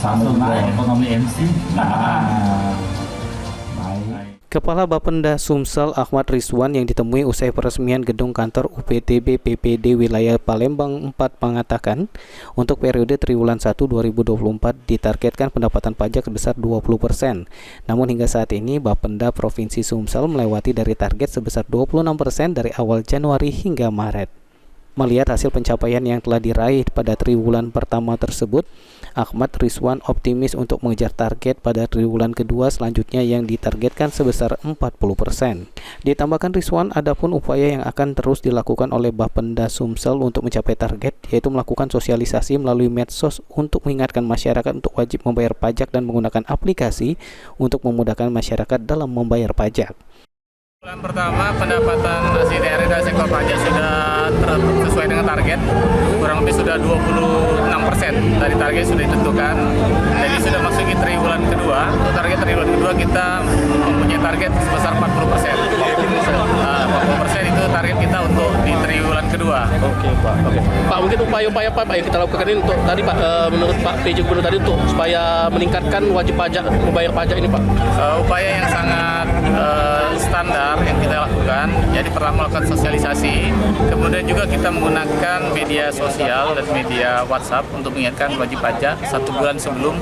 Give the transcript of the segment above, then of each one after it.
langsung naik ekonomi MC. Kepala Bapenda Sumsel Ahmad Rizwan yang ditemui usai peresmian gedung kantor UPTB PPD wilayah Palembang 4 mengatakan untuk periode triwulan 1 2024 ditargetkan pendapatan pajak sebesar 20%. Namun hingga saat ini Bapenda Provinsi Sumsel melewati dari target sebesar 26% dari awal Januari hingga Maret. Melihat hasil pencapaian yang telah diraih pada triwulan pertama tersebut, Ahmad Rizwan optimis untuk mengejar target pada triwulan kedua selanjutnya yang ditargetkan sebesar 40%. Ditambahkan Rizwan, adapun upaya yang akan terus dilakukan oleh Bapenda Sumsel untuk mencapai target, yaitu melakukan sosialisasi melalui medsos untuk mengingatkan masyarakat untuk wajib membayar pajak dan menggunakan aplikasi untuk memudahkan masyarakat dalam membayar pajak. Bulan pertama pendapatan hasil daerah dari sektor pajak sudah sesuai dengan target, kurang lebih sudah 26% dari target sudah ditentukan. Jadi sudah masuk ke triwulan kedua. Untuk target triwulan kedua kita mempunyai target sebesar 40%. 40% itu target kita untuk di triwulan kedua. Oke Pak. Pak, mungkin upaya-upaya apa Pak yang kita lakukan ini untuk tadi Pak, menurut Pak PJ Gubernur tadi untuk supaya meningkatkan wajib pajak membayar pajak ini Pak? Upaya yang sangat standar yang kita lakukan, jadi pertama melakukan sosialisasi, kemudian juga kita menggunakan media sosial dan media WhatsApp untuk mengingatkan wajib pajak 1 bulan sebelum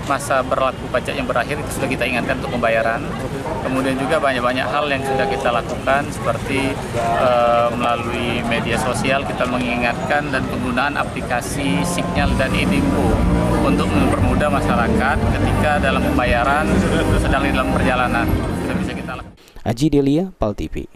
masa berlaku pajak yang berakhir, itu sudah kita ingatkan untuk pembayaran. Kemudian juga banyak hal yang sudah kita lakukan seperti melalui media sosial kita mengingatkan dan penggunaan aplikasi Signal dan Edimpo untuk mempermudah masyarakat ketika dalam pembayaran sedang dalam perjalanan. Sudah bisa kita lakukan. Aji Delia, PAL TV.